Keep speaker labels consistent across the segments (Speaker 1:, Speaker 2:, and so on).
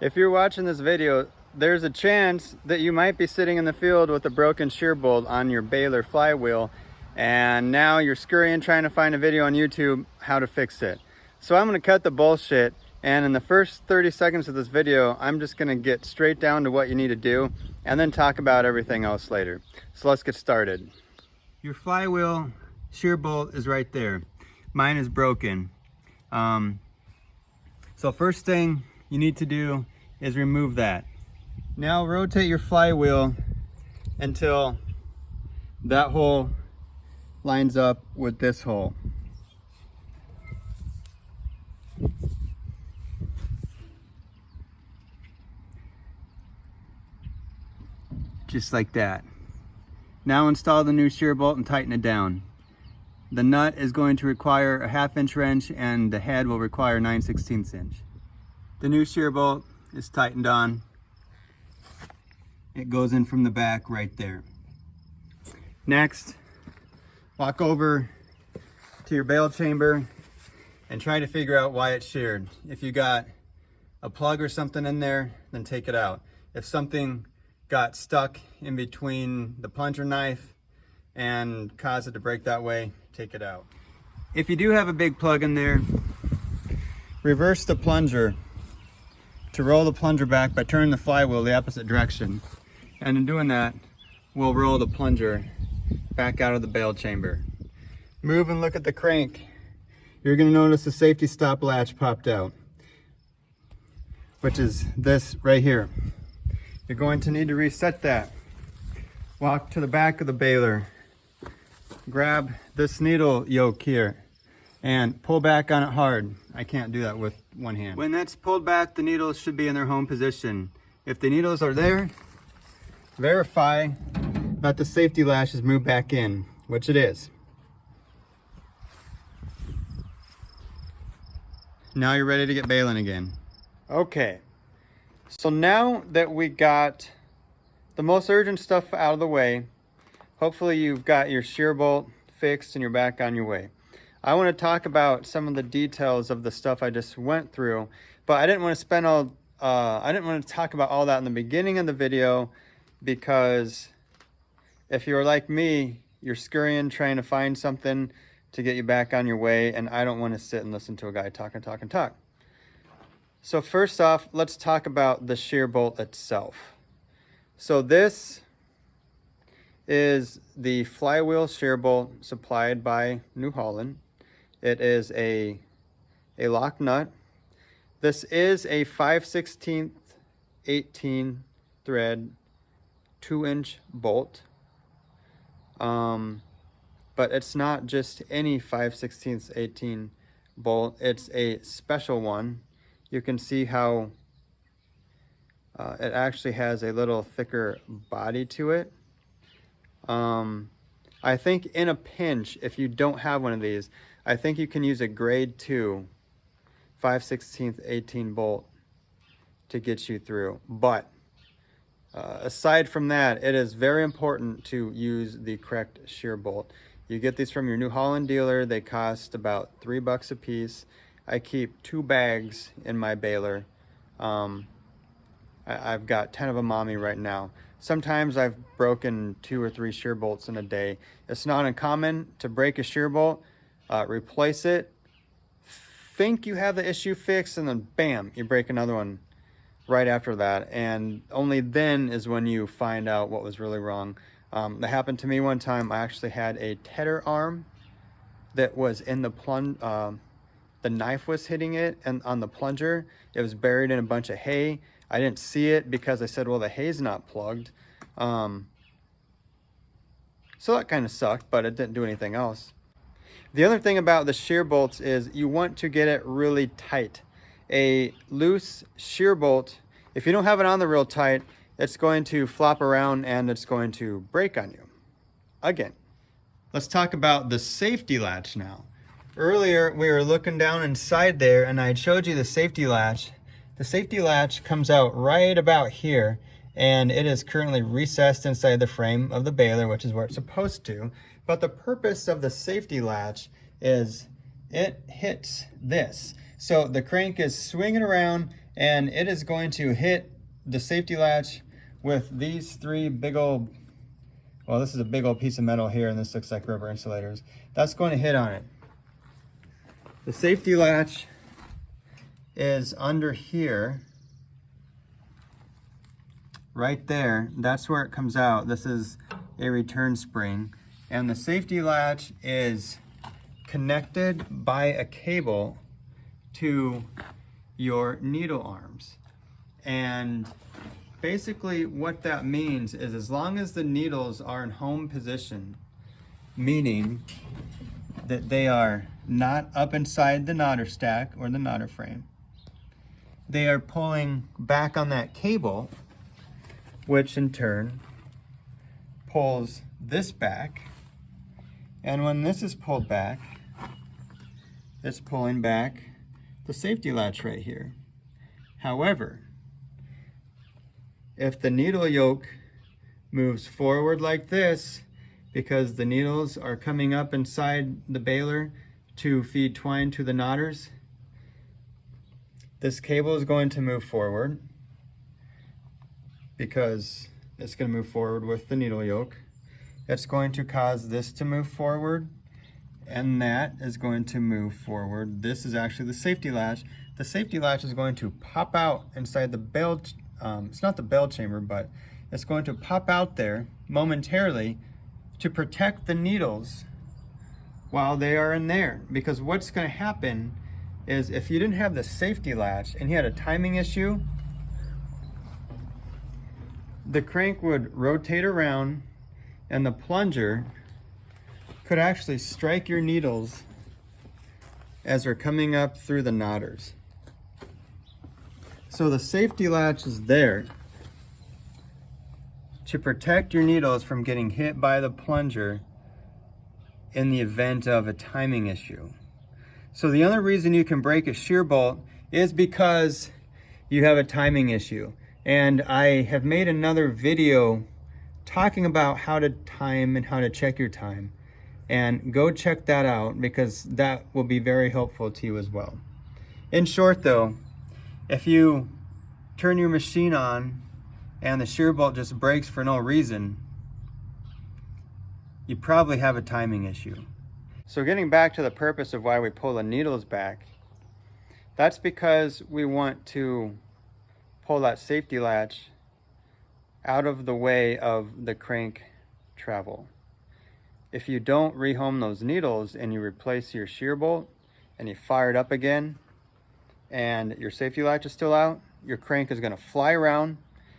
Speaker 1: If you're watching this video, there's a chance that you might be sitting in the field with a broken shear bolt on your baler flywheel, and now you're scurrying trying to find a video on YouTube how to fix it. So I'm gonna cut the bullshit, and in the first 30 seconds of this video, I'm just gonna get straight down to what you need to do and then talk about everything else later. So let's get started. Your flywheel shear bolt is right there. Mine is broken. So first thing you need to do is remove that. Now rotate your flywheel until that hole lines up with this hole. Just like that. Now install the new shear bolt and tighten it down. The nut is going to require a 1/2 inch wrench and the head will require 9/16 inch. The new shear bolt is tightened on. It goes in from the back right there. Next, walk over to your bale chamber and try to figure out why it's sheared. If you got a plug or something in there, then take it out. If something got stuck in between the plunger knife and caused it to break that way, take it out. If you do have a big plug in there, reverse the plunger to roll the plunger back by turning the flywheel the opposite direction. And in doing that, we'll roll the plunger back out of the bale chamber. Move and look at the crank. You're gonna notice the safety stop latch popped out, which is this right here. You're going to need to reset that. Walk to the back of the baler. Grab this needle yoke here and pull back on it hard. I can't do that with one hand. When that's pulled back, the needles should be in their home position. If the needles are there, verify that the safety latch is moved back in, which it is. Now you're ready to get baling again. Okay, so now that we got the most urgent stuff out of the way, hopefully you've got your shear bolt fixed and you're back on your way. I want to talk about some of the details of the stuff I just went through, but I didn't want to talk about all that in the beginning of the video, because if you're like me, you're scurrying trying to find something to get you back on your way, and I don't want to sit and listen to a guy talk and talk and talk. So first off, let's talk about the shear bolt itself. So this is the flywheel shear bolt supplied by New Holland. It is a lock nut. This is a 5/16 18 thread 2-inch bolt. But it's not just any 5/16 18 bolt, it's a special one. You can see how it actually has a little thicker body to it. I think in a pinch, if you don't have one of these, I think you can use a grade 2 5/16 18 bolt to get you through. But aside from that, it is very important to use the correct shear bolt. You get these from your New Holland dealer. They cost about $3 a piece. I keep 2 bags in my baler. I've got 10 of them on me right now. Sometimes I've broken 2 or 3 shear bolts in a day. It's not uncommon to break a shear bolt, replace it, think you have the issue fixed, and then bam, you break another one right after that. And only then is when you find out what was really wrong. That happened to me one time. I actually had a tether arm that was in the the knife was hitting it, and on the plunger, it was buried in a bunch of hay. I didn't see it because I said, well, the hay's not plugged. So that kind of sucked, but it didn't do anything else. The other thing about the shear bolts is you want to get it really tight. A loose shear bolt, if you don't have it on the real tight, it's going to flop around and it's going to break on you. Again, let's talk about the safety latch now. Earlier, we were looking down inside there and I showed you the safety latch. The safety latch comes out right about here, and it is currently recessed inside the frame of the baler, which is where it's supposed to. But the purpose of the safety latch is it hits this. So the crank is swinging around and it is going to hit the safety latch with these three big old, well, this is a big old piece of metal here, and this looks like rubber insulators. That's going to hit on it. The safety latch is under here, right there. That's where it comes out. This is a return spring, and the safety latch is connected by a cable to your needle arms. And basically what that means is, as long as the needles are in home position, meaning that they are not up inside the knotter stack or the knotter frame, they are pulling back on that cable, which in turn pulls this back. And when this is pulled back, it's pulling back the safety latch right here. However, if the needle yoke moves forward like this, because the needles are coming up inside the baler to feed twine to the knotters, this cable is going to move forward because it's going to move forward with the needle yoke. It's going to cause this to move forward, and that is going to move forward. This is actually the safety latch. The safety latch is going to pop out inside the bell, it's not the bell chamber, but it's going to pop out there momentarily to protect the needles while they are in there. Because what's going to happen is, if you didn't have the safety latch and you had a timing issue, the crank would rotate around and the plunger could actually strike your needles as they're coming up through the knotters. So the safety latch is there to protect your needles from getting hit by the plunger in the event of a timing issue. So the only reason you can break a shear bolt is because you have a timing issue. And I have made another video talking about how to time and how to check your time. And go check that out, because that will be very helpful to you as well. In short though, if you turn your machine on and the shear bolt just breaks for no reason, you probably have a timing issue. So getting back to the purpose of why we pull the needles back, that's because we want to pull that safety latch out of the way of the crank travel. If you don't rehome those needles and you replace your shear bolt and you fire it up again and your safety latch is still out, your crank is going to fly around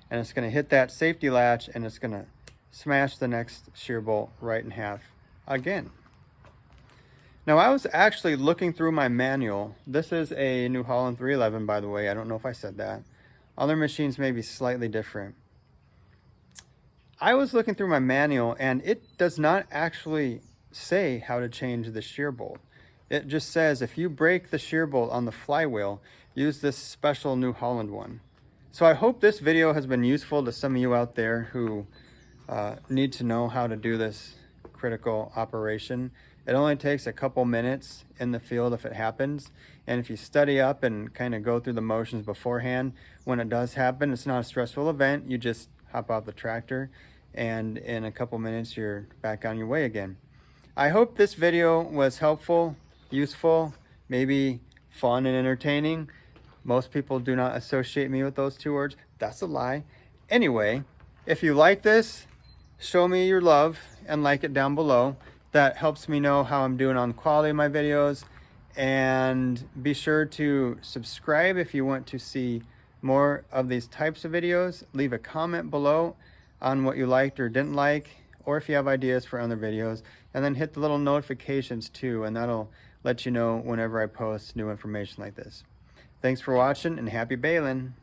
Speaker 1: and it's going to hit that safety latch and it's going to smash the next shear bolt right in half again. Now, I was actually looking through my manual. This is a New Holland 311, by the way. I don't know if I said that. Other machines may be slightly different. I was looking through my manual and it does not actually say how to change the shear bolt. It just says if you break the shear bolt on the flywheel, use this special New Holland one. So I hope this video has been useful to some of you out there who need to know how to do this critical operation. It only takes a couple minutes in the field if it happens. And if you study up and kind of go through the motions beforehand, when it does happen, it's not a stressful event. You just hop out the tractor and in a couple minutes you're back on your way again. I hope this video was helpful, useful, maybe fun and entertaining. Most people do not associate me with those two words. That's a lie. Anyway, if you like this, show me your love and like it down below. That helps me know how I'm doing on the quality of my videos. And be sure to subscribe if you want to see more of these types of videos. Leave a comment below on what you liked or didn't like, or if you have ideas for other videos, and then hit the little notifications too, and that'll let you know whenever I post new information like this. Thanks for watching and happy baling.